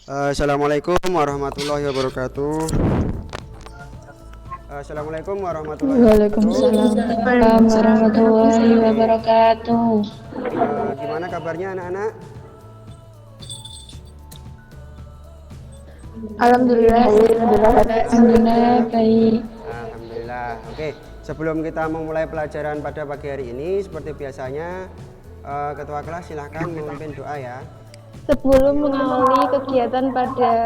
Assalamualaikum warahmatullahi wabarakatuh. Assalamualaikum warahmatullahi wabarakatuh. Waalaikumsalam warahmatullahi wabarakatuh. Gimana kabarnya anak-anak? Alhamdulillah. Alhamdulillah baik. Alhamdulillah. Oke, sebelum kita memulai pelajaran pada pagi hari ini, seperti biasanya, ketua kelas silahkan memimpin doa ya. Sebelum mengawali kegiatan pada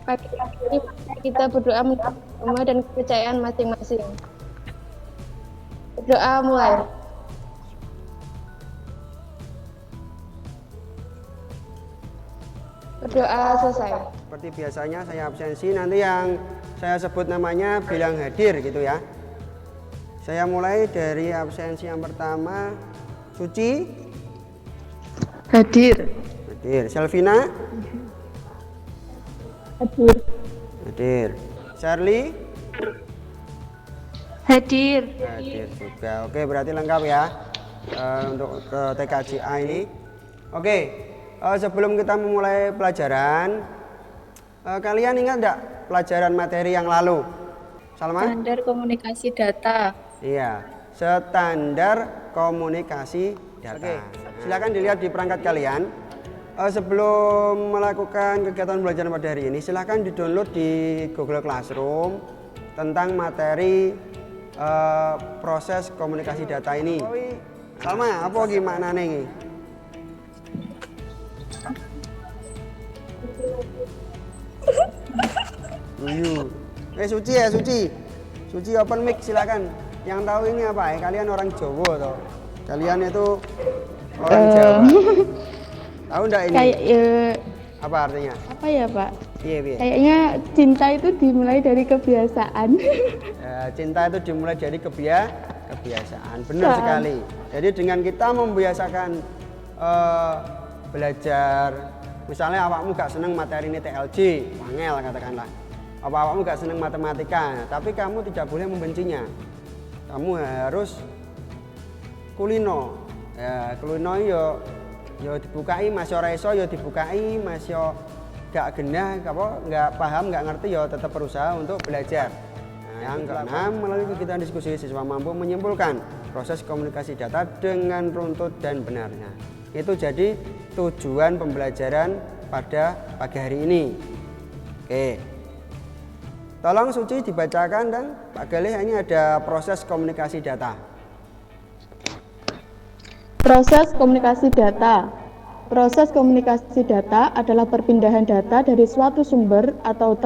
pagi ini, kita berdoa menurut agama dan kepercayaan masing-masing. Berdoa mulai. Berdoa selesai. Seperti biasanya saya absensi, nanti yang saya sebut namanya bilang hadir gitu ya. Saya mulai dari absensi yang pertama, Suci. Hadir. Hadir. Selvina. Hadir. Hadir. Charlie. Hadir. Hadir juga. Oke, berarti lengkap ya untuk ke TKJA ini. Oke, sebelum kita memulai pelajaran, kalian ingat enggak pelajaran materi yang lalu? Salma? Standar komunikasi data. Iya, standar komunikasi data. Oke, silakan dilihat di perangkat kalian. Sebelum melakukan kegiatan belajar pada hari ini, silahkan di-download di Google Classroom tentang materi proses komunikasi data ini. Salma, apa gimana nih? Suci ya, Suci. Suci open mic silakan. Yang tahu ini apa ya? Kalian orang Jawa toh. Kalian itu orang Jawa. Tahu enggak ini? Apa artinya? Apa ya Pak? Iya, iya. Kayaknya cinta itu dimulai dari kebiasaan. Cinta itu dimulai dari kebiasaan. Benar sekali. Jadi dengan kita membiasakan belajar, misalnya awakmu gak seneng materi ini TLJ, wangel katakanlah. Awakmu gak seneng matematika, tapi kamu tidak boleh membencinya. Kamu harus kulino. Ya, kulino yo dibukai, masih ora iso yo dibukai, masih gak genah, nggak paham, nggak ngerti yo tetap berusaha untuk belajar. Yang keenam, melalui kegiatan diskusi siswa mampu menyimpulkan proses komunikasi data dengan runtut dan benarnya. Itu jadi tujuan pembelajaran pada pagi hari ini. Oke. Tolong Suci dibacakan dan Pak Galih, ini ada proses komunikasi data. Proses komunikasi data. Proses komunikasi data adalah perpindahan data dari suatu sumber atau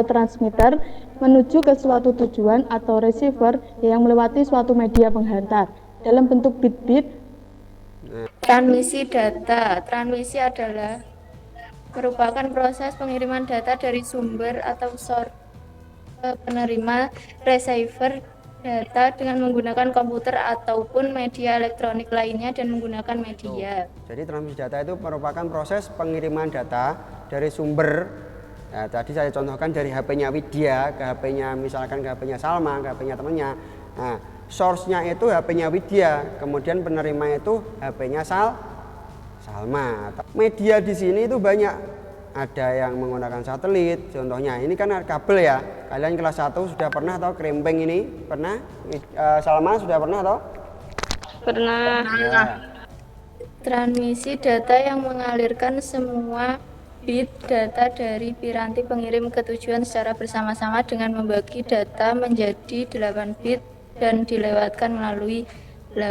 transmitter menuju ke suatu tujuan atau receiver yang melewati suatu media penghantar dalam bentuk bit-bit. Transmisi data. Transmisi adalah merupakan proses pengiriman data dari sumber atau source ke penerima receiver data dengan menggunakan komputer ataupun media elektronik lainnya dan menggunakan media. Jadi transmisi data itu merupakan proses pengiriman data dari sumber. Nah, tadi saya contohkan dari HP-nya Widya ke HP-nya, misalkan ke HP-nya Salma, ke HP-nya temannya. Nah, source-nya itu HP-nya Widya, kemudian penerima itu HP-nya Salma. Media di sini itu banyak. Ada yang menggunakan satelit, contohnya ini kan kabel ya. Kalian kelas 1 sudah pernah tahu krempeng ini? Pernah? Salma sudah pernah tahu? Pernah. Ya. Transmisi data yang mengalirkan semua bit data dari piranti pengirim ke tujuan secara bersama-sama dengan membagi data menjadi 8 bit dan dilewatkan melalui 8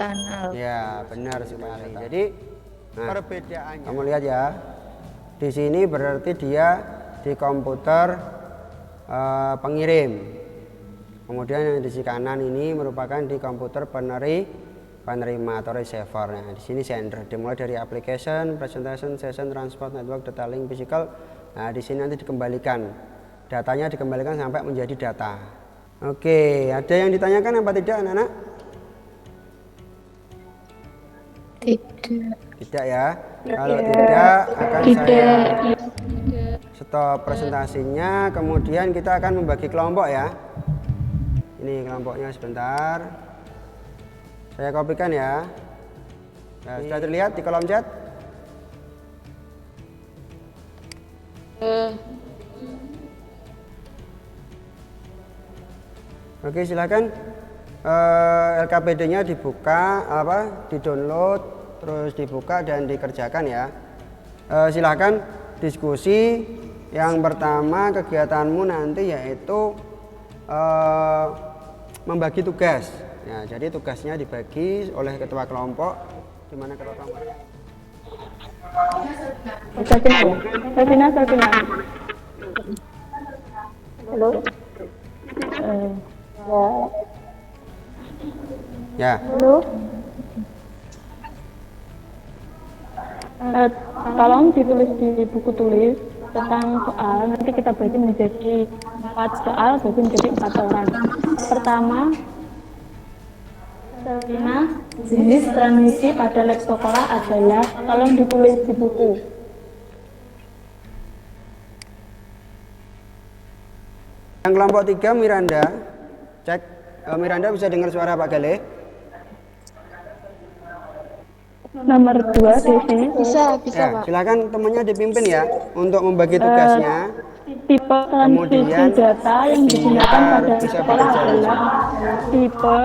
kanal. Ya, benar sekali. Jadi, perbedaannya. Kamu lihat ya. Di sini berarti dia di komputer pengirim. Kemudian yang di sisi kanan ini merupakan di komputer penerima atau receiver. Nah, di sini sender. Dimulai dari application, presentation, session, transport, network, data link, physical. Nah, di sini nanti dikembalikan. Datanya dikembalikan sampai menjadi data. Oke, ada yang ditanyakan apa tidak, anak-anak? Tidak. Tidak ya. Kalau tidak akan saya stop presentasinya, kemudian kita akan membagi kelompok ya. Ini kelompoknya sebentar. Saya kopikan ya. Nah, sudah terlihat di kolom chat? Oke, silakan LKPD-nya dibuka, di-download, terus dibuka dan dikerjakan ya. Silakan diskusi. Yang pertama kegiatanmu nanti yaitu membagi tugas. Ya, jadi tugasnya dibagi oleh ketua kelompok. Di mana ketua kelompoknya? Sabina. Halo. Ya. Halo. Tolong ditulis di buku tulis tentang soal. Nanti kita bagi menjadi 4 soal, bagi menjadi 4 orang. Pertama, Sabina, jenis transmisi pada lab sekolah adalah, tolong ditulis di buku. Yang kelompok 3 Miranda, cek Miranda bisa dengar suara Pak Galih? Nomor 2 Devi. Bisa Ya, Pak. silakan temannya dipimpin ya untuk membagi tugasnya. Tipe transmisi Kemudian data yang digunakan pada bisa sekolah bekerja. adalah tipe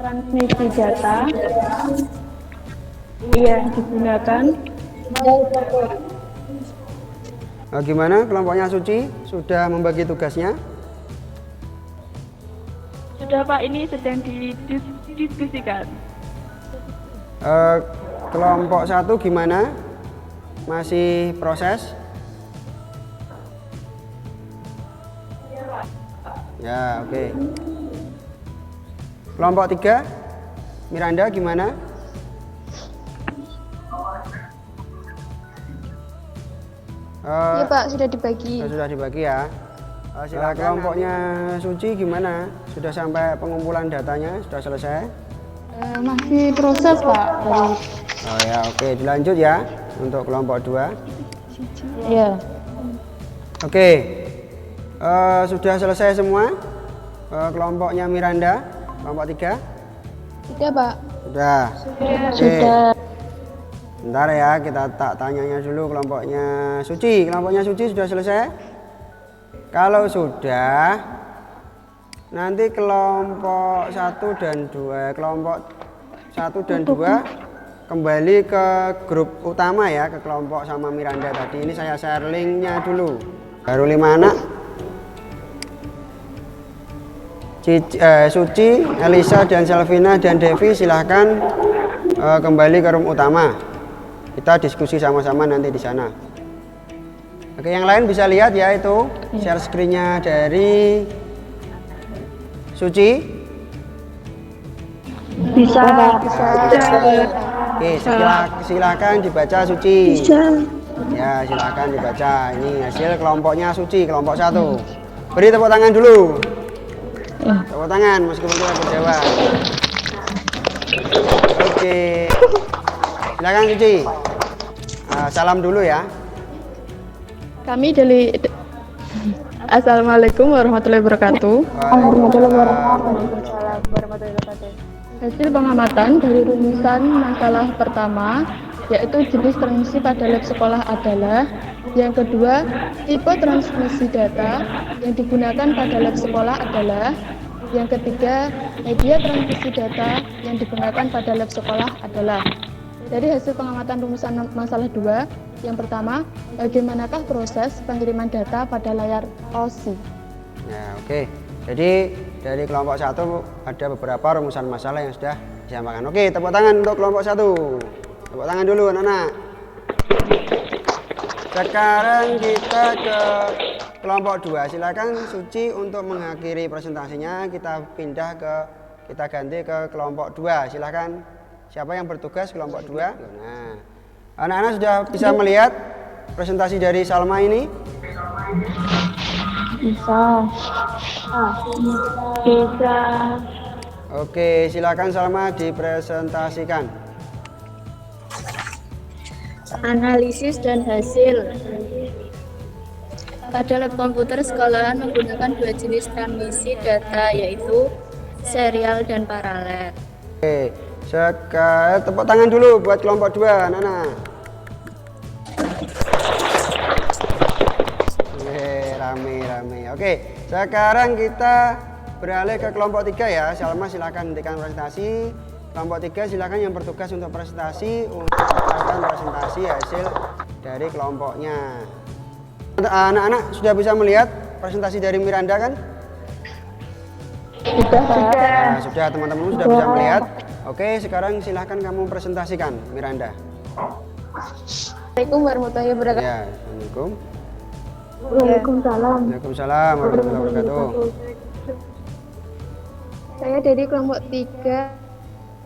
transmisi data yang digunakan. Gimana kelompoknya Suci? Sudah membagi tugasnya? Sudah Pak, ini sedang didiskusikan. Kelompok 1 gimana? Masih proses? Ya, oke. Kelompok 3 Miranda gimana? Iya Pak, sudah dibagi. Sudah dibagi ya. Silakan. Kelompoknya Suci gimana? Sudah sampai pengumpulan datanya? Sudah selesai? Masih proses Pak. Oh ya, oke, dilanjut ya untuk kelompok 2. Iya. Oke, sudah selesai semua. Kelompoknya Miranda, kelompok 3. Sudah Pak. Sudah. Sudah. Bentar ya, kita tak tanyanya dulu kelompoknya Suci. Kelompoknya Suci sudah selesai? Kalau sudah, nanti kelompok 1 dan 2, kelompok 1 dan 2 kembali ke grup utama ya, ke kelompok sama Miranda tadi. Ini saya share linknya dulu. Baru 5 anak. Suci, Elisa dan Selvina dan Devi silahkan kembali ke room utama. Kita diskusi sama-sama nanti di sana. Oke, yang lain bisa lihat ya itu share screen-nya dari Suci. Bisa. Oke, silahkan dibaca Suci. Bisa. Ya, silahkan dibaca. Ini hasil kelompoknya Suci, kelompok 1. Beri tepuk tangan dulu. Tepuk tangan meskipun kita berjawab. Oke. Silakan Suci. Salam dulu ya. Kami dari Assalamualaikum warahmatullahi wabarakatuh. Hasil pengamatan dari rumusan masalah pertama, yaitu jenis transmisi pada lab sekolah adalah. Yang kedua, tipe transmisi data yang digunakan pada lab sekolah adalah. Yang ketiga, media transmisi data yang digunakan pada lab sekolah adalah. Dari hasil pengamatan rumusan masalah 2, yang pertama, bagaimanakah proses pengiriman data pada layar OSI? Ya, oke. Jadi dari kelompok 1 ada beberapa rumusan masalah yang sudah disampaikan. Oke, tepuk tangan untuk kelompok 1. Tepuk tangan dulu anak-anak. Sekarang kita ke kelompok 2. Silakan Suci untuk mengakhiri presentasinya. Kita ganti ke kelompok 2. Silakan. Siapa yang bertugas kelompok 2? Nah, anak-anak sudah bisa melihat presentasi dari Salma ini? Bisa. Bisa. Oke, silakan Salma dipresentasikan. Analisis dan hasil. Pada lab komputer sekolahan menggunakan 2 jenis transmisi data, yaitu serial dan paralel. Oke, tepuk tangan dulu buat kelompok 2, anak-anak. Oke, sekarang kita beralih ke kelompok 3 ya. Salma silakan hentikan presentasi. Kelompok 3 silakan yang bertugas untuk presentasi untuk melakukan presentasi hasil dari kelompoknya. Anak-anak sudah bisa melihat presentasi dari Miranda kan? Sudah. Sudah, teman-teman sudah bisa melihat. Oke, sekarang silahkan kamu presentasikan, Miranda. Assalamualaikum warahmatullahi wabarakatuh. Ya, Assalamualaikum. Waalaikumsalam. Waalaikumsalam warahmatullahi wabarakatuh. Saya dari kelompok 3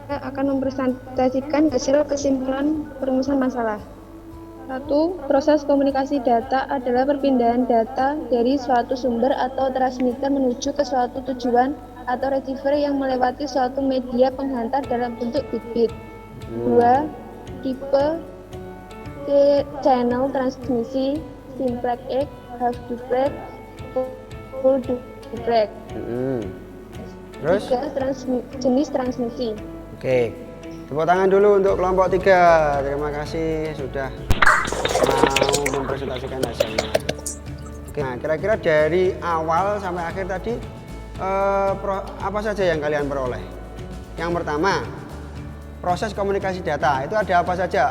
akan mempresentasikan hasil kesimpulan perumusan masalah. 1. Proses komunikasi data adalah perpindahan data dari suatu sumber atau transmitter menuju ke suatu tujuan atau receiver yang melewati suatu media penghantar dalam bentuk bit-bit. 2. Tipe channel transmisi simplex X, half duplex, full duplex. Terus? 3. Jenis transmisi. Oke, tepuk tangan dulu untuk kelompok 3. Terima kasih sudah mau mempresentasikan hasilnya. Oke, nah kira-kira dari awal sampai akhir tadi apa saja yang kalian peroleh? Yang pertama, proses komunikasi data itu ada apa saja?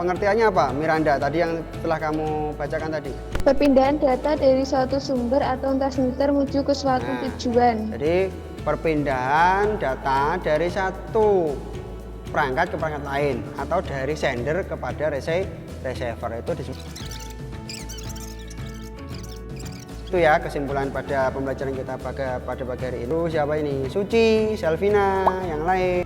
Pengertiannya apa, Miranda? Tadi yang telah kamu bacakan tadi. Perpindahan data dari suatu sumber atau transmitter menuju ke suatu tujuan. Jadi perpindahan data dari satu perangkat ke perangkat lain atau dari sender kepada receiver itu disebut. Itu ya kesimpulan pada pembelajaran kita pada pagi hari ini. Siapa ini? Suci, Selvina, yang lain.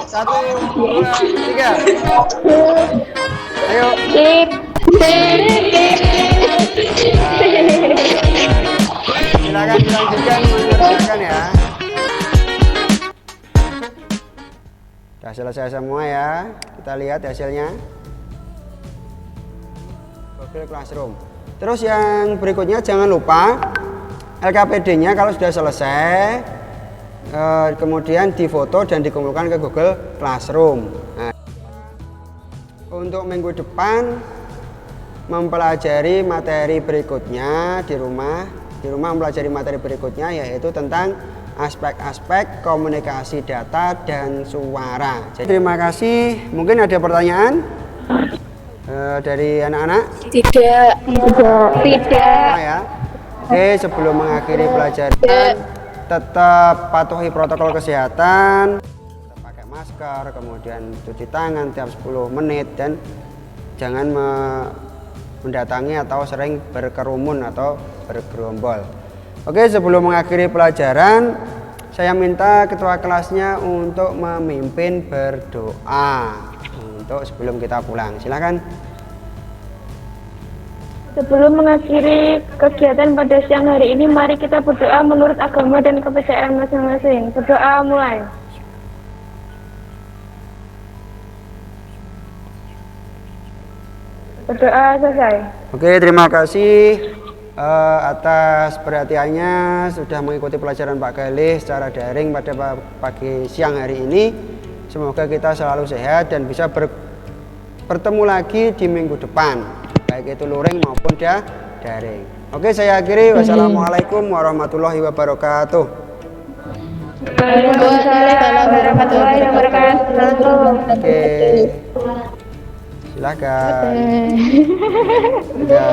Satu, dua, tiga. Ayo. Silakan dilanjutkan mengerjakan ya. Sudah selesai semua ya. Kita lihat hasilnya. Google Classroom. Terus yang berikutnya jangan lupa LKPD-nya kalau sudah selesai kemudian difoto dan dikumpulkan ke Google Classroom. Nah, untuk minggu depan mempelajari materi berikutnya di rumah mempelajari materi berikutnya yaitu tentang aspek-aspek komunikasi data dan suara. Jadi, terima kasih. Mungkin ada pertanyaan dari anak-anak? Tidak. Ya. Oke, sebelum mengakhiri pelajaran tetap patuhi protokol kesehatan, tetap pakai masker, kemudian cuci tangan tiap 10 menit dan jangan mendatangi atau sering berkerumun atau bergerombol. Oke, sebelum mengakhiri pelajaran saya minta ketua kelasnya untuk memimpin berdoa untuk sebelum kita pulang. Silakan. Sebelum mengakhiri kegiatan pada siang hari ini, mari kita berdoa menurut agama dan kepercayaan masing-masing. Berdoa mulai. Berdoa selesai. Oke, terima kasih atas perhatiannya sudah mengikuti pelajaran Pak Galih secara daring pada pagi siang hari ini. Semoga kita selalu sehat dan bisa bertemu lagi di minggu depan, baik itu luring maupun daring. Oke, saya akhiri. Wassalamualaikum warahmatullahi wabarakatuh. Waalaikumsalam warahmatullahi wabarakatuh. Oke, silakan. Ya.